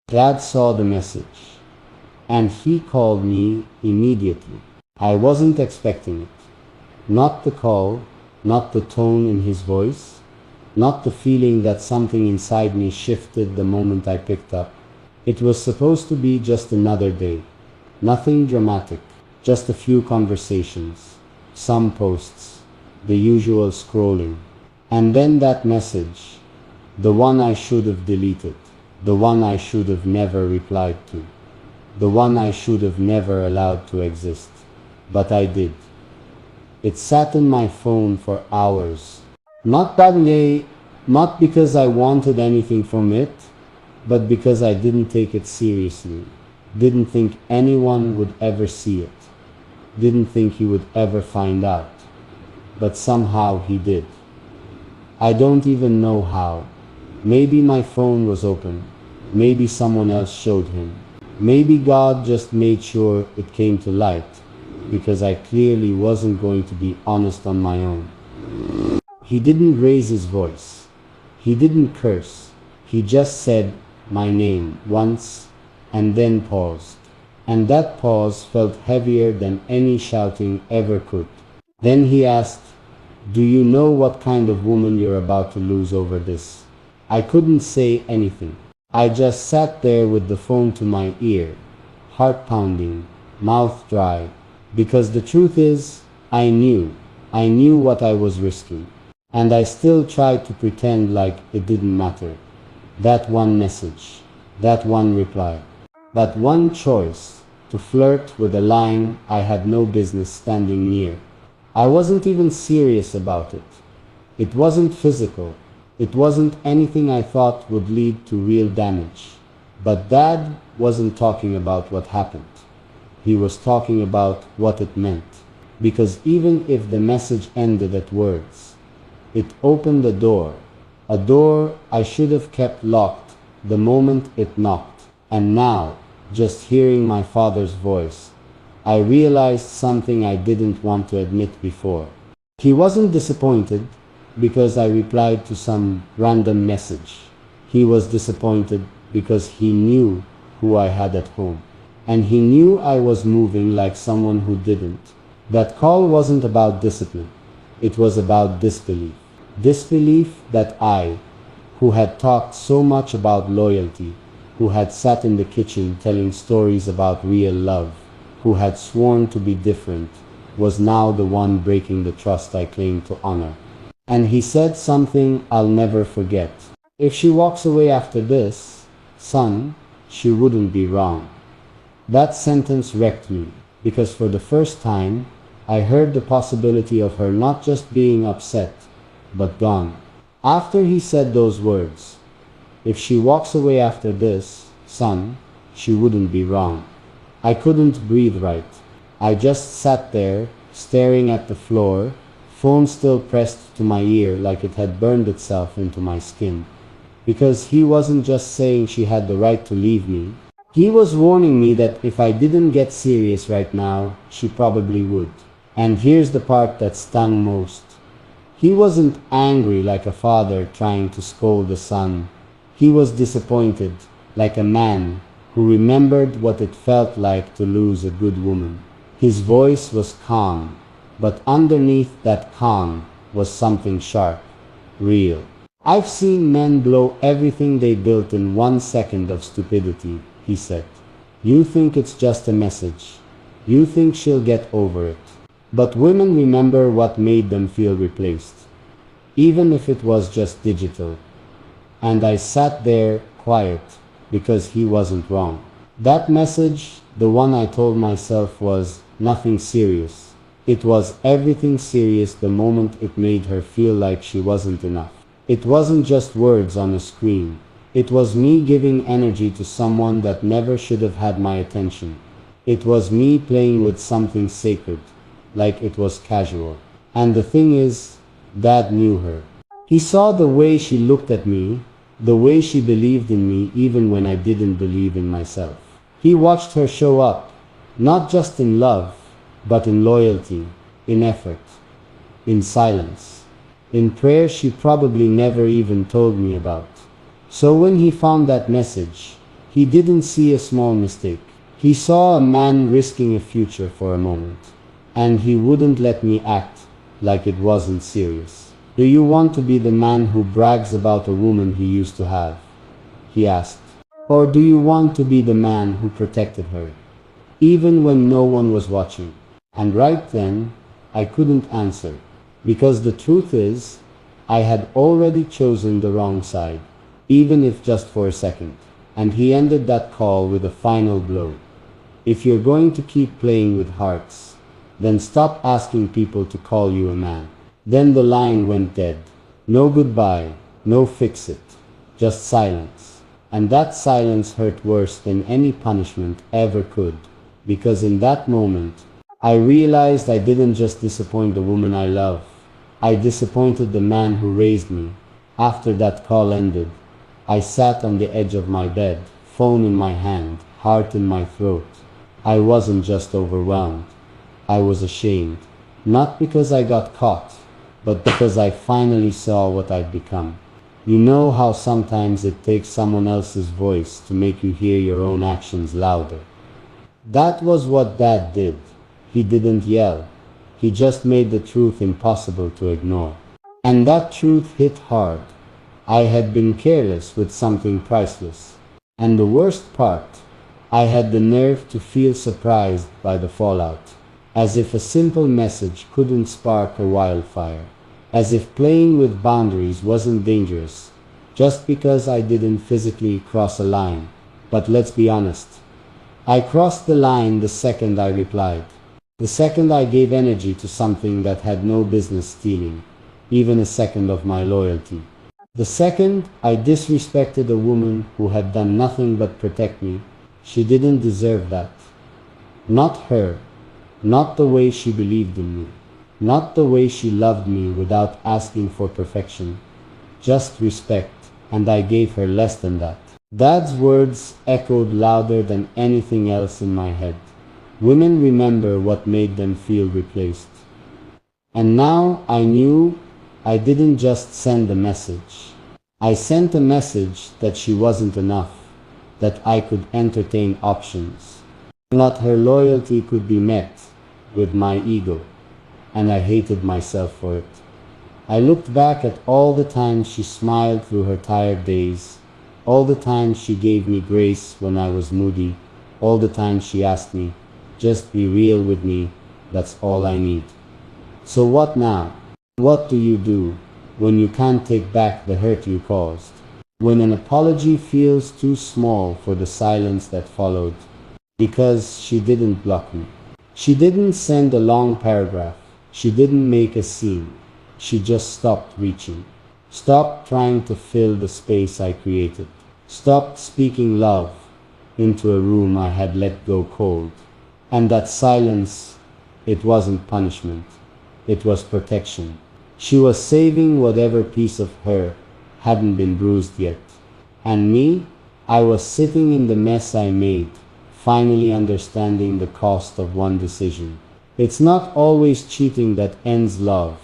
Dad saw the message, and he called me immediately. I wasn't expecting it. Not the call, not the tone in his voice, not the feeling that something inside me shifted the moment I picked up. It was supposed to be just another day. Nothing dramatic, just a few conversations, some posts, the usual scrolling. And then that message, the one I should have deleted, the one I should have never replied to, the one I should have never allowed to exist. But I did. It sat in my phone for hours. Not that day, not because I wanted anything from it, but because I didn't take it seriously. Didn't think anyone would ever see it. Didn't think he would ever find out. But somehow he did. I don't even know how. Maybe my phone was open. Maybe someone else showed him. Maybe God just made sure it came to light, because I clearly wasn't going to be honest on my own. He didn't raise his voice. He didn't curse. He just said my name once and then paused. And that pause felt heavier than any shouting ever could. Then he asked, "Do you know what kind of woman you're about to lose over this?" I couldn't say anything. I just sat there with the phone to my ear, heart pounding, mouth dry, because the truth is, I knew what I was risking. And I still tried to pretend like it didn't matter. That one message, that one reply, that one choice to flirt with a line I had no business standing near. I wasn't even serious about it. It wasn't physical. It wasn't anything I thought would lead to real damage. But Dad wasn't talking about what happened. He was talking about what it meant. Because even if the message ended at words, it opened a door I should have kept locked the moment it knocked. And now, just hearing my father's voice, I realized something I didn't want to admit before. He wasn't disappointed because I replied to some random message. He was disappointed because he knew who I had at home. And he knew I was moving like someone who didn't. That call wasn't about discipline. It was about disbelief. Disbelief that I, who had talked so much about loyalty, who had sat in the kitchen telling stories about real love, who had sworn to be different, was now the one breaking the trust I claimed to honor. And he said something I'll never forget. "If she walks away after this, son, she wouldn't be wrong." That sentence wrecked me, because for the first time, I heard the possibility of her not just being upset, but gone. After he said those words, "If she walks away after this, son, she wouldn't be wrong," I couldn't breathe right. I just sat there, staring at the floor, phone still pressed to my ear like it had burned itself into my skin. Because he wasn't just saying she had the right to leave me. He was warning me that if I didn't get serious right now, she probably would. And here's the part that stung most. He wasn't angry like a father trying to scold a son. He was disappointed, like a man who remembered what it felt like to lose a good woman. His voice was calm, but underneath that calm was something sharp, real. "I've seen men blow everything they built in 1 second of stupidity," he said. "You think it's just a message. You think she'll get over it. But women remember what made them feel replaced, even if it was just digital." And I sat there, quiet, because he wasn't wrong. That message, the one I told myself, was nothing serious. It was everything serious the moment it made her feel like she wasn't enough. It wasn't just words on a screen. It was me giving energy to someone that never should have had my attention. It was me playing with something sacred, like it was casual. And the thing is, Dad knew her. He saw the way she looked at me, the way she believed in me even when I didn't believe in myself. He watched her show up, not just in love, but in loyalty, in effort, in silence, in prayer she probably never even told me about. So when he found that message, He didn't see a small mistake. He saw a man risking a future for a moment. And he wouldn't let me act like it wasn't serious. "Do you want to be the man who brags about a woman he used to have?" he asked. "Or do you want to be the man who protected her, even when no one was watching?" And right then, I couldn't answer. Because the truth is, I had already chosen the wrong side, even if just for a second. And he ended that call with a final blow. If you're going to keep playing with hearts, then stop asking people to call you a man. Then the line went dead. No goodbye, no fix it, just silence. And that silence hurt worse than any punishment ever could. Because in that moment, I realized I didn't just disappoint the woman I love. I disappointed the man who raised me. After that call ended, I sat on the edge of my bed, phone in my hand, heart in my throat. I wasn't just overwhelmed. I was ashamed. Not because I got caught, but because I finally saw what I'd become. You know how sometimes it takes someone else's voice to make you hear your own actions louder. That was what Dad did. He didn't yell. He just made the truth impossible to ignore. And that truth hit hard. I had been careless with something priceless. And the worst part, I had the nerve to feel surprised by the fallout. As if a simple message couldn't spark a wildfire. As if playing with boundaries wasn't dangerous, just because I didn't physically cross a line. But let's be honest. I crossed the line the second I replied. The second I gave energy to something that had no business stealing, even a second of my loyalty. The second I disrespected a woman who had done nothing but protect me. She didn't deserve that. Not her. Not the way she believed in me. Not the way she loved me without asking for perfection. Just respect, and I gave her less than that. Dad's words echoed louder than anything else in my head. Women remember what made them feel replaced. And now I knew I didn't just send a message. I sent a message that she wasn't enough, that I could entertain options. Not her loyalty could be met with my ego, and I hated myself for it. I looked back at all the times she smiled through her tired days, all the times she gave me grace when I was moody, all the times she asked me, "Just be real with me, that's all I need." So what now? What do you do when you can't take back the hurt you caused? When an apology feels too small for the silence that followed? Because she didn't block me. She didn't send a long paragraph. She didn't make a scene. She just stopped reaching. Stopped trying to fill the space I created. Stopped speaking love into a room I had let go cold. And that silence, it wasn't punishment. It was protection. She was saving whatever piece of her hadn't been bruised yet. And me, I was sitting in the mess I made, finally understanding the cost of one decision. It's not always cheating that ends love.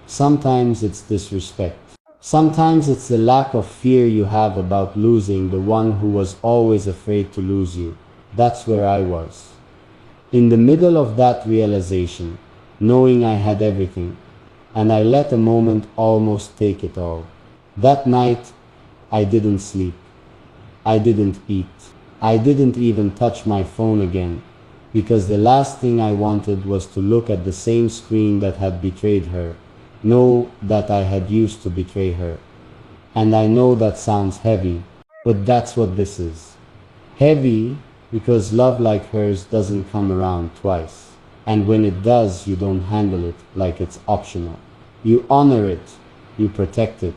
Sometimes it's disrespect. Sometimes it's the lack of fear you have about losing the one who was always afraid to lose you. That's where I was. In the middle of that realization, knowing I had everything, and I let a moment almost take it all. That night, I didn't sleep. I didn't eat. I didn't even touch my phone again, because the last thing I wanted was to look at the same screen that had betrayed her, know that I had used to betray her. And I know that sounds heavy, but that's what this is. Heavy because love like hers doesn't come around twice. And when it does, you don't handle it like it's optional. You honor it, you protect it.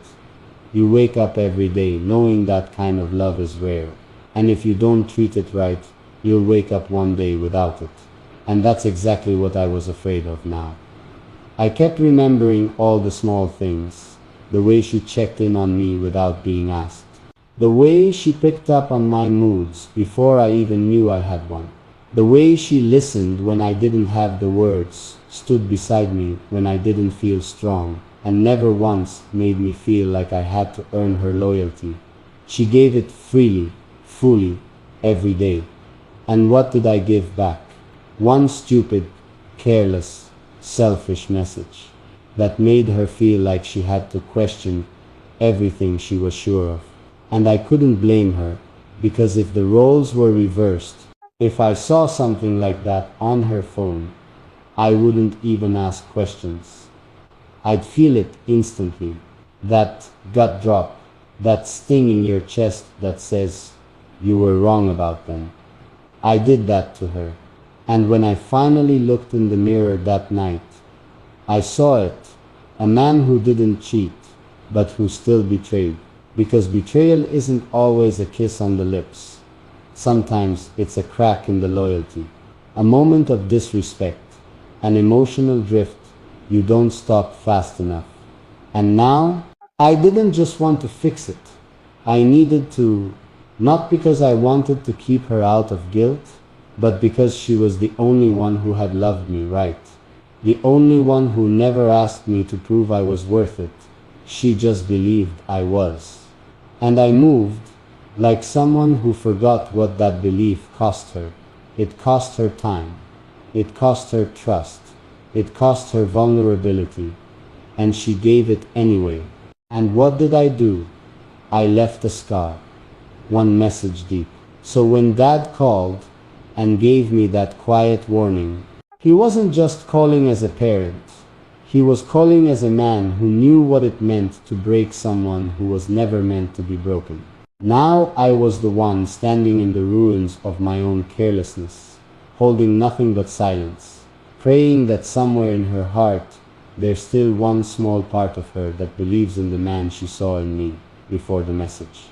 You wake up every day knowing that kind of love is rare. And if you don't treat it right, you'll wake up one day without it. And that's exactly what I was afraid of now. I kept remembering all the small things. The way she checked in on me without being asked. The way she picked up on my moods before I even knew I had one. The way she listened when I didn't have the words, stood beside me when I didn't feel strong, and never once made me feel like I had to earn her loyalty. She gave it freely, fully, every day. And what did I give back? One stupid, careless, selfish message that made her feel like she had to question everything she was sure of. And I couldn't blame her, because if the roles were reversed, if I saw something like that on her phone, I wouldn't even ask questions. I'd feel it instantly. That gut drop, that sting in your chest that says you were wrong about them. I did that to her. And when I finally looked in the mirror that night, I saw it. A man who didn't cheat, but who still betrayed. Because betrayal isn't always a kiss on the lips. Sometimes it's a crack in the loyalty. A moment of disrespect. An emotional drift. You don't stop fast enough. And now, I didn't just want to fix it. I needed to, not because I wanted to keep her out of guilt, but because she was the only one who had loved me right. The only one who never asked me to prove I was worth it. She just believed I was. And I moved, like someone who forgot what that belief cost her. It cost her time. It cost her trust. It cost her vulnerability. And she gave it anyway. And what did I do? I left a scar, one message deep. So when Dad called and gave me that quiet warning, he wasn't just calling as a parent. He was calling as a man who knew what it meant to break someone who was never meant to be broken. Now I was the one standing in the ruins of my own carelessness, holding nothing but silence, praying that somewhere in her heart there's still one small part of her that believes in the man she saw in me before the message.